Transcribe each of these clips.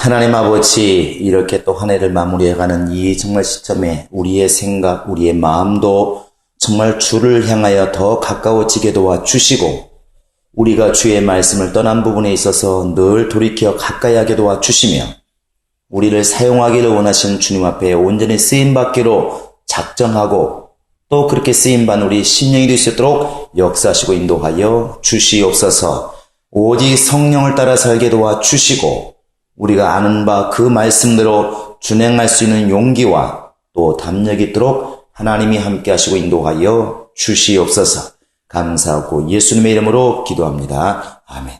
하나님 아버지, 이렇게 또 한 해를 마무리해가는 이 정말 시점에 우리의 생각, 우리의 마음도 정말 주를 향하여 더 가까워지게 도와주시고, 우리가 주의 말씀을 떠난 부분에 있어서 늘 돌이켜 가까이 하게 도와주시며, 우리를 사용하기를 원하시는 주님 앞에 온전히 쓰임받기로 작정하고, 또 그렇게 쓰임받는 우리 심령이 될 수 있도록 역사하시고 인도하여 주시옵소서. 오직 성령을 따라 살게 도와주시고, 우리가 아는 바 그 말씀대로 준행할 수 있는 용기와 또 담력이 있도록 하나님이 함께 하시고 인도하여 주시옵소서. 감사하고 예수님의 이름으로 기도합니다. 아멘.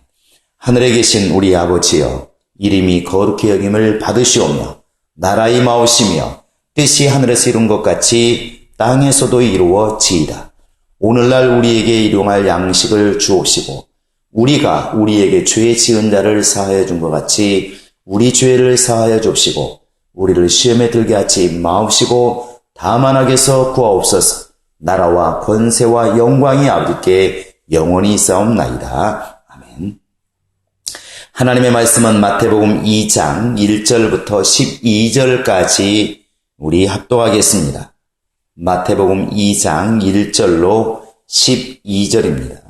하늘에 계신 우리 아버지여, 이름이 거룩히 여김을 받으시오며 나라의 마오시며 뜻이 하늘에서 이룬 것 같이 땅에서도 이루어지이다. 오늘날 우리에게 일용할 양식을 주옵시고, 우리가 우리에게 죄 지은 자를 사하여 준 것 같이 우리 죄를 사하여 줍시고, 우리를 시험에 들게 하지 마옵시고 다만 악에서 구하옵소서. 나라와 권세와 영광이 아버지께 영원히 있사옵나이다. 아멘. 하나님의 말씀은 마태복음 2장 1절부터 12절까지 우리 합독하겠습니다. 마태복음 2장 1절로 12절입니다.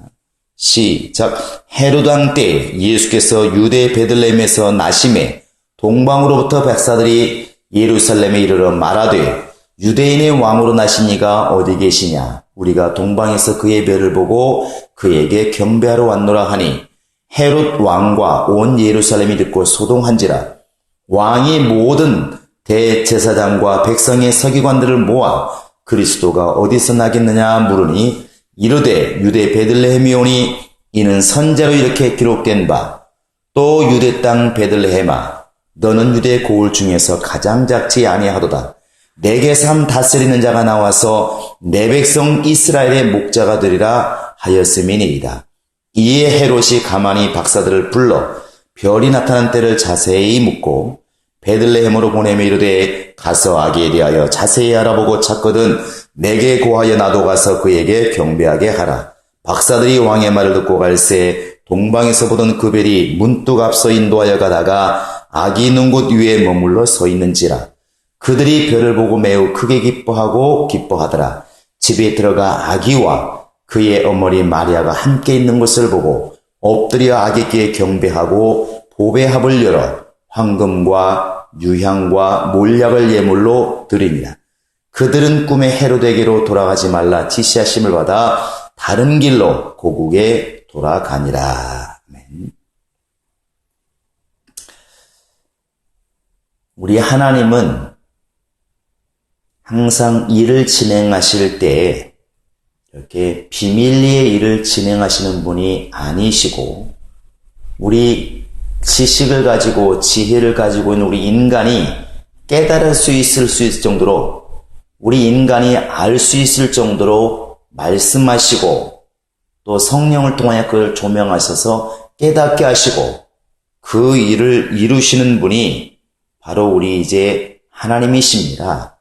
시작. 헤롯 왕 때 예수께서 유대 베들레헴에서 나심에 동방으로부터 백사들이 예루살렘에 이르러 말하되, 유대인의 왕으로 나신 이가 어디 계시냐? 우리가 동방에서 그의 별을 보고 그에게 경배하러 왔노라 하니, 헤롯 왕과 온 예루살렘이 듣고 소동한지라. 왕이 모든 대제사장과 백성의 서기관들을 모아 그리스도가 어디서 나겠느냐 물으니, 이르되 유대 베들레헴이오니 이는 선제로 이렇게 기록된 바, 또 유대 땅 베들레헴아, 너는 유대 고을 중에서 가장 작지 아니하도다. 내게 삶 다스리는 자가 나와서 내 백성 이스라엘의 목자가 되리라 하였음이니이다. 이에 헤롯이 가만히 박사들을 불러 별이 나타난 때를 자세히 묻고 베들레헴으로 보내며 이르되, 가서 아기에 대하여 자세히 알아보고 찾거든 내게 고하여 나도 가서 그에게 경배하게 하라. 박사들이 왕의 말을 듣고 갈새 동방에서 보던 그 별이 문득 앞서 인도하여 가다가 아기 있는 곳 위에 머물러 서 있는지라. 그들이 별을 보고 매우 크게 기뻐하더라. 집에 들어가 아기와 그의 어머니 마리아가 함께 있는 것을 보고 엎드려 아기께 경배하고 보배 합을 열어 황금과 유향과 몰약을 예물로 드립니다. 그들은 꿈에 헤롯에게로 돌아가지 말라 지시하심을 받아 다른 길로 고국에 돌아가니라. 아멘. 우리 하나님은 항상 일을 진행하실 때 이렇게 비밀리에 일을 진행하시는 분이 아니시고, 우리 지식을 가지고 지혜를 가지고 있는 우리 인간이 깨달을 수 있을 정도로, 우리 인간이 알 수 있을 정도로 말씀하시고, 또 성령을 통하여 그걸 조명하셔서 깨닫게 하시고, 그 일을 이루시는 분이 바로 우리 이제 하나님이십니다.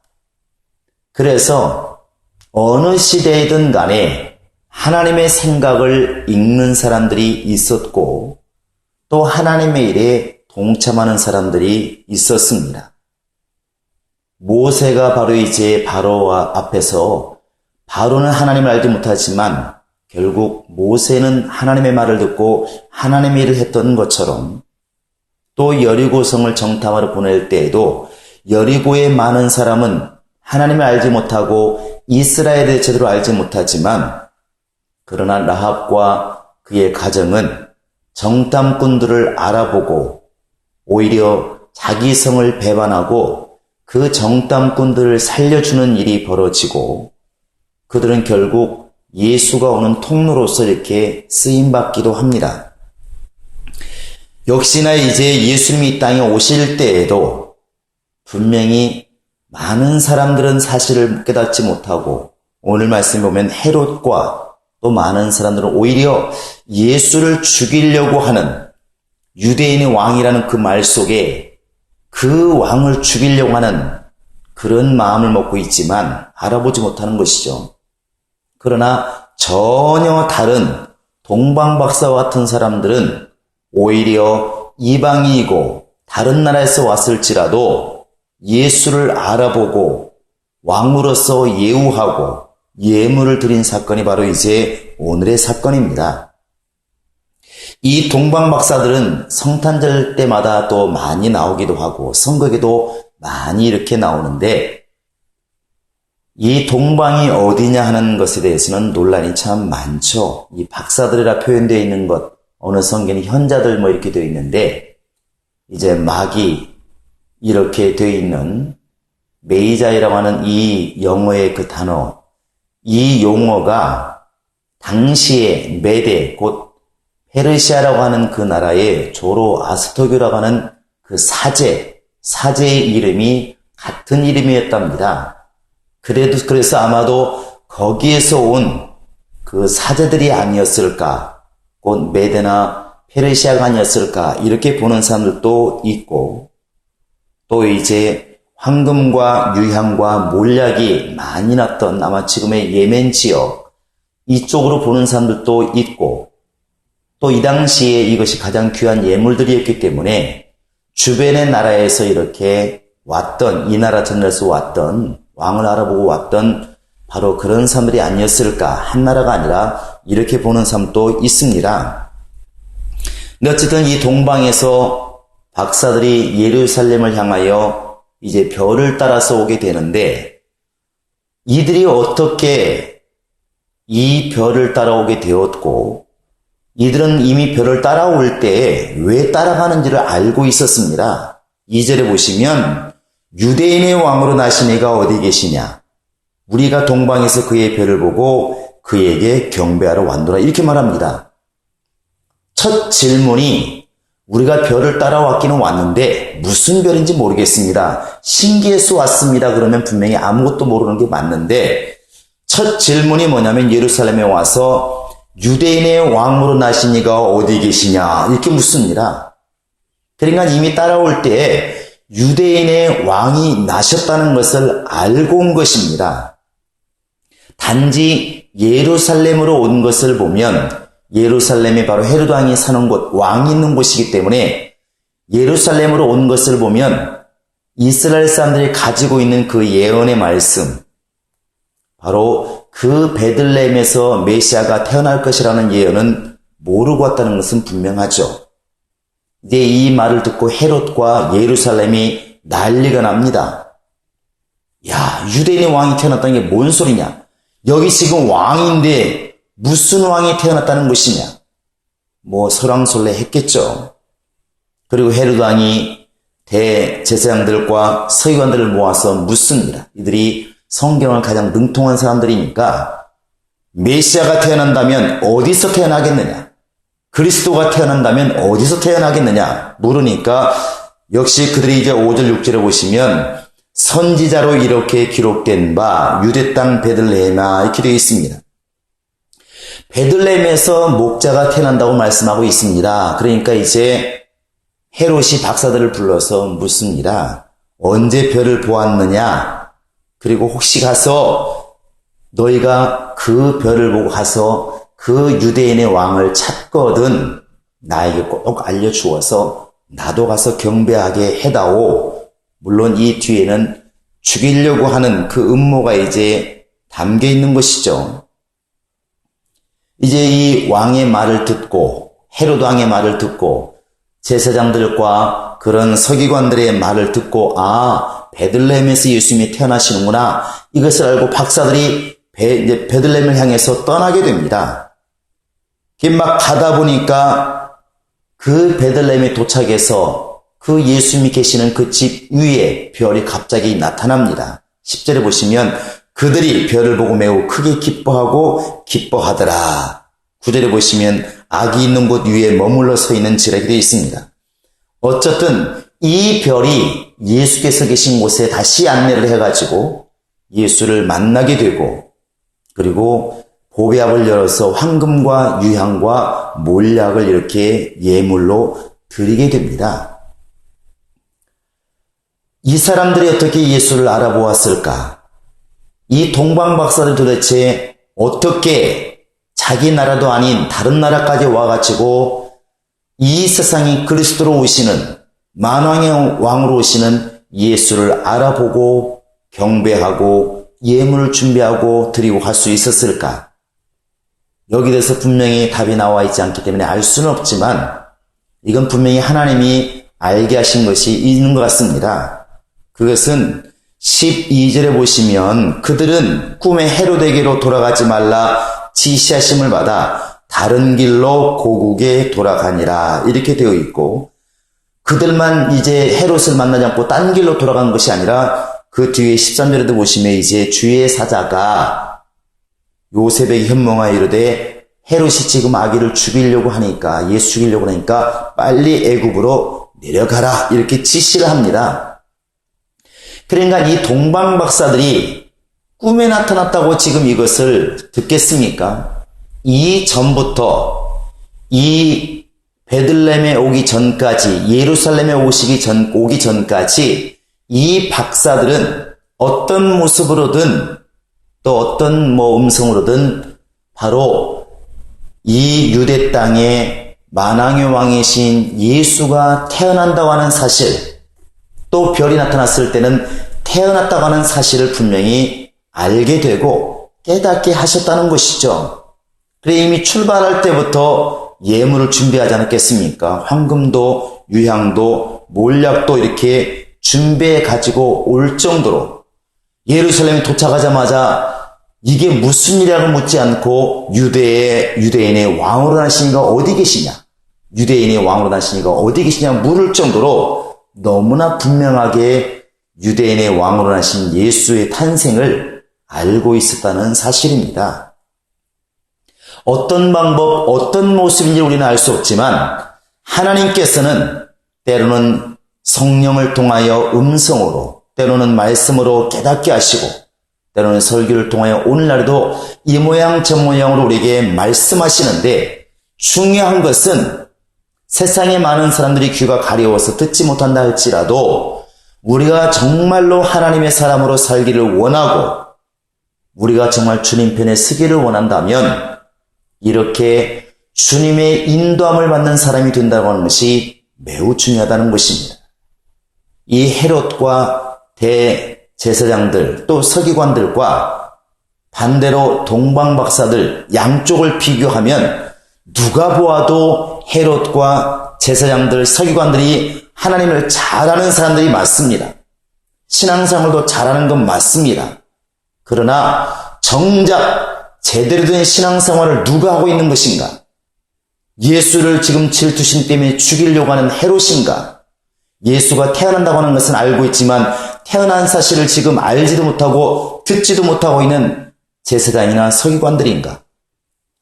그래서 어느 시대이든 간에 하나님의 생각을 읽는 사람들이 있었고, 또 하나님의 일에 동참하는 사람들이 있었습니다. 모세가 바로 이제 바로 앞에서, 바로는 하나님을 알지 못하지만 결국 모세는 하나님의 말을 듣고 하나님의 일을 했던 것처럼, 또 여리고성을 정탐하러 보낼 때에도 여리고의 많은 사람은 하나님을 알지 못하고 이스라엘을 제대로 알지 못하지만, 그러나 라합과 그의 가정은 정탐꾼들을 알아보고 오히려 자기 성을 배반하고 그 정탐꾼들을 살려주는 일이 벌어지고, 그들은 결국 예수가 오는 통로로서 이렇게 쓰임받기도 합니다. 역시나 이제 예수님이 이 땅에 오실 때에도 분명히 많은 사람들은 사실을 깨닫지 못하고, 오늘 말씀 보면 헤롯과 또 많은 사람들은 오히려 예수를 죽이려고 하는, 유대인의 왕이라는 그 말 속에 그 왕을 죽이려고 하는 그런 마음을 먹고 있지만 알아보지 못하는 것이죠. 그러나 전혀 다른 동방박사와 같은 사람들은 오히려 이방인이고 다른 나라에서 왔을지라도 예수를 알아보고 왕으로서 예우하고 예물을 드린 사건이 바로 이제 오늘의 사건입니다. 이 동방 박사들은 성탄절 때마다 또 많이 나오기도 하고 선거에도 많이 이렇게 나오는데 이 동방이 어디냐 하는 것에 대해서는 논란이 참 많죠. 이 박사들이라 표현되어 있는 것, 어느 성경에 현자들 뭐 이렇게 되어 있는데 이제 마귀 이렇게 되어 있는 메이자이라고 하는 이 영어의 그 단어, 이 용어가 당시에 메데 곧 페르시아라고 하는 그 나라의 조로아스터교라고 하는 그 사제의 이름이 같은 이름이었답니다. 그래서 아마도 거기에서 온 그 사제들이 아니었을까, 곧 메데나 페르시아가 아니었을까, 이렇게 보는 사람들도 있고, 또 이제 황금과 유향과 몰약이 많이 났던 아마 지금의 예멘 지역, 이쪽으로 보는 사람들도 있고, 또 이 당시에 이것이 가장 귀한 예물들이었기 때문에 주변의 나라에서 이렇게 왔던, 이 나라 저 나라에서 왔던, 왕을 알아보고 왔던 바로 그런 사람들이 아니었을까, 한 나라가 아니라 이렇게 보는 사람도 있습니다. 근데 어쨌든 이 동방에서 박사들이 예루살렘을 향하여 이제 별을 따라서 오게 되는데 이들이 어떻게 이 별을 따라오게 되었고 이들은 이미 별을 따라올 때 왜 따라가는지를 알고 있었습니다. 2절에 보시면 유대인의 왕으로 나신 이가 어디 계시냐? 우리가 동방에서 그의 별을 보고 그에게 경배하러 왔노라. 이렇게 말합니다. 첫 질문이 우리가 별을 따라왔기는 왔는데 무슨 별인지 모르겠습니다. 신기해서 왔습니다. 그러면 분명히 아무것도 모르는 게 맞는데 첫 질문이 뭐냐면 예루살렘에 와서 유대인의 왕으로 나신 이가 어디 계시냐 이렇게 묻습니다. 그러니까 이미 따라올 때 유대인의 왕이 나셨다는 것을 알고 온 것입니다. 단지 예루살렘으로 온 것을 보면 예루살렘이 바로 헤롯 왕이 사는 곳, 왕이 있는 곳이기 때문에 예루살렘으로 온 것을 보면 이스라엘 사람들이 가지고 있는 그 예언의 말씀, 바로 그 베들레헴에서 메시아가 태어날 것이라는 예언은 모르고 왔다는 것은 분명하죠. 이제 이 말을 듣고 헤롯과 예루살렘이 난리가 납니다. 야, 유대인의 왕이 태어났다는 게 뭔 소리냐? 여기 지금 왕인데 무슨 왕이 태어났다는 것이냐? 뭐 설왕설래 했겠죠. 그리고 헤롯 왕이 대제사장들과 서기관들을 모아서 묻습니다. 이들이 성경을 가장 능통한 사람들이니까 메시아가 태어난다면 어디서 태어나겠느냐? 그리스도가 태어난다면 어디서 태어나겠느냐? 물으니까 역시 그들이 이제 5절 6절에 보시면 선지자로 이렇게 기록된 바 유대 땅 베들레헴아 이렇게 되어 있습니다. 베들레헴에서 목자가 태어난다고 말씀하고 있습니다. 그러니까 이제 헤롯이 박사들을 불러서 묻습니다. 언제 별을 보았느냐? 그리고 혹시 가서 너희가 그 별을 보고 가서 그 유대인의 왕을 찾거든 나에게 꼭 알려주어서 나도 가서 경배하게 해다오. 물론 이 뒤에는 죽이려고 하는 그 음모가 이제 담겨 있는 것이죠. 이제 이 왕의 말을 듣고 헤롯 왕의 말을 듣고 제사장들과 그런 서기관들의 말을 듣고 베들레헴에서 예수님이 태어나시는구나. 이것을 알고 박사들이 이제 베들레헴을 향해서 떠나게 됩니다. 막 가다 보니까 그 베들레헴에 도착해서 그 예수님이 계시는 그 집 위에 별이 갑자기 나타납니다. 10절에 보시면 그들이 별을 보고 매우 크게 기뻐하고 기뻐하더라. 9절에 보시면 악이 있는 곳 위에 머물러 서 있는 지라게 되어 있습니다. 어쨌든 이 별이 예수께서 계신 곳에 다시 안내를 해가지고 예수를 만나게 되고 그리고 보배압을 열어서 황금과 유향과 몰약을 이렇게 예물로 드리게 됩니다. 이 사람들이 어떻게 예수를 알아보았을까? 이 동방 박사들 도대체 어떻게 자기 나라도 아닌 다른 나라까지 와가지고 이 세상이 그리스도로 오시는 만왕의 왕으로 오시는 예수를 알아보고 경배하고 예물을 준비하고 드리고 갈 수 있었을까? 여기 대해서 분명히 답이 나와 있지 않기 때문에 알 수는 없지만 이건 분명히 하나님이 알게 하신 것이 있는 것 같습니다. 그것은 12절에 보시면 그들은 꿈의 헤로데게로 돌아가지 말라 지시하심을 받아 다른 길로 고국에 돌아가니라 이렇게 되어 있고, 그들만 이제 헤롯을 만나지 않고 딴 길로 돌아간 것이 아니라 그 뒤에 13절에도 보시면 이제 주의 사자가 요셉에게 현몽하여 이르되 헤롯이 지금 아기를 죽이려고 하니까, 예수 죽이려고 하니까 빨리 애굽으로 내려가라 이렇게 지시를 합니다. 그러니까 이 동방박사들이 꿈에 나타났다고 지금 이것을 듣겠습니까? 이전부터 이 베들레헴에 오기 전까지, 예루살렘에 오기 전까지 이 박사들은 어떤 모습으로든 또 어떤 음성으로든 바로 이 유대 땅에 만왕의 왕이신 예수가 태어난다고 하는 사실, 또 별이 나타났을 때는 태어났다고 하는 사실을 분명히 알게 되고 깨닫게 하셨다는 것이죠. 그래 이미 출발할 때부터 예물을 준비하지 않았겠습니까? 황금도 유향도 몰약도 이렇게 준비해 가지고 올 정도로 예루살렘에 도착하자마자 이게 무슨 일이라고 묻지 않고 유대인의 왕으로 나신 이가 어디 계시냐? 유대인의 왕으로 나신 이가 어디 계시냐 물을 정도로 너무나 분명하게 유대인의 왕으로 나신 예수의 탄생을 알고 있었다는 사실입니다. 어떤 방법, 어떤 모습인지 우리는 알 수 없지만 하나님께서는 때로는 성령을 통하여 음성으로, 때로는 말씀으로 깨닫게 하시고, 때로는 설교를 통하여 오늘날에도 이 모양 저 모양으로 우리에게 말씀하시는데, 중요한 것은 세상에 많은 사람들이 귀가 가려워서 듣지 못한다 할지라도 우리가 정말로 하나님의 사람으로 살기를 원하고 우리가 정말 주님 편에 서기를 원한다면 이렇게 주님의 인도함을 받는 사람이 된다고 하는 것이 매우 중요하다는 것입니다. 이 헤롯과 대제사장들 또 서기관들과 반대로 동방박사들 양쪽을 비교하면 누가 보아도 헤롯과 제사장들, 서기관들이 하나님을 잘 아는 사람들이 맞습니다. 신앙생활도 잘하는 건 맞습니다. 그러나 정작 제대로 된 신앙생활을 누가 하고 있는 것인가? 예수를 지금 질투심 때문에 죽이려고 하는 헤롯인가? 예수가 태어난다고 하는 것은 알고 있지만 태어난 사실을 지금 알지도 못하고 듣지도 못하고 있는 제사장이나 서기관들인가?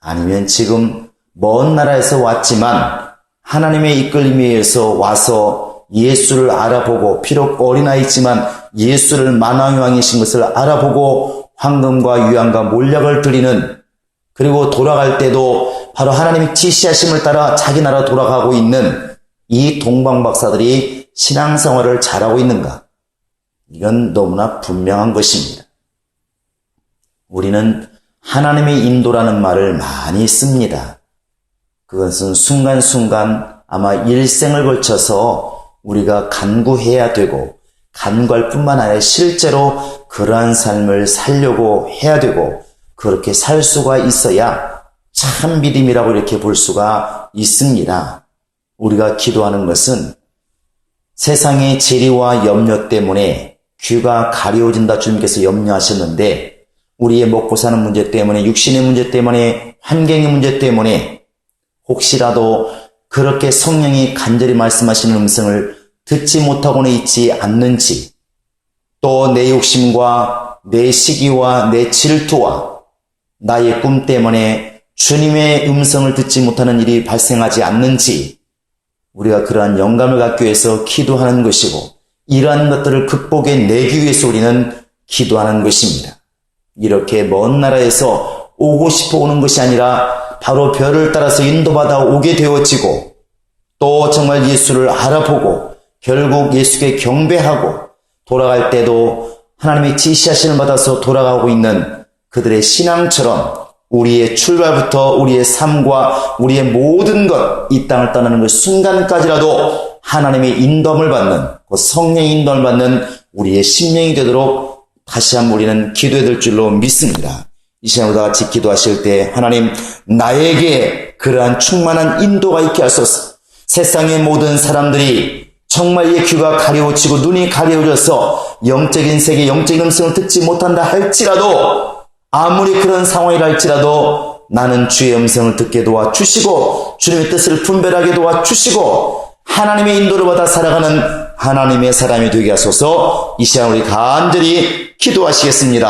아니면 지금 먼 나라에서 왔지만 하나님의 이끌림에 의해서 와서 예수를 알아보고, 비록 어린아이지만 예수를 만왕의 왕이신 것을 알아보고 황금과 유향과 몰약을 드리는, 그리고 돌아갈 때도 바로 하나님이 지시하심을 따라 자기 나라 돌아가고 있는 이 동방박사들이 신앙생활을 잘하고 있는가? 이건 너무나 분명한 것입니다. 우리는 하나님의 인도라는 말을 많이 씁니다. 그것은 순간순간 아마 일생을 걸쳐서 우리가 간구해야 되고, 간구할 뿐만 아니라 실제로 그러한 삶을 살려고 해야 되고, 그렇게 살 수가 있어야 참 믿음이라고 이렇게 볼 수가 있습니다. 우리가 기도하는 것은 세상의 재리와 염려 때문에 귀가 가려워진다 주님께서 염려하셨는데, 우리의 먹고 사는 문제 때문에, 육신의 문제 때문에, 환경의 문제 때문에 혹시라도 그렇게 성령이 간절히 말씀하시는 음성을 듣지 못하고는 있지 않는지, 또 내 욕심과 내 시기와 내 질투와 나의 꿈 때문에 주님의 음성을 듣지 못하는 일이 발생하지 않는지, 우리가 그러한 영감을 갖기 위해서 기도하는 것이고, 이러한 것들을 극복해내기 위해서 우리는 기도하는 것입니다. 이렇게 먼 나라에서 오고 싶어 오는 것이 아니라 바로 별을 따라서 인도받아 오게 되어지고, 또 정말 예수를 알아보고 결국 예수께 경배하고 돌아갈 때도 하나님의 지시하심을 받아서 돌아가고 있는 그들의 신앙처럼 우리의 출발부터 우리의 삶과 우리의 모든 것, 이 땅을 떠나는 그 순간까지라도 하나님의 인도함을 받는, 그 성령의 인도함을 받는 우리의 심령이 되도록 다시 한번 우리는 기도해야 될 줄로 믿습니다. 이 시간 우리가 같이 기도하실 때 하나님 나에게 그러한 충만한 인도가 있게 하소서. 세상의 모든 사람들이 정말 이 귀가 가려워지고 눈이 가려워져서 영적인 세계, 영적인 음성을 듣지 못한다 할지라도, 아무리 그런 상황이라 할지라도 나는 주의 음성을 듣게 도와주시고 주님의 뜻을 분별하게 도와주시고 하나님의 인도를 받아 살아가는 하나님의 사람이 되게 하소서. 이 시간 우리 간절히 기도하시겠습니다.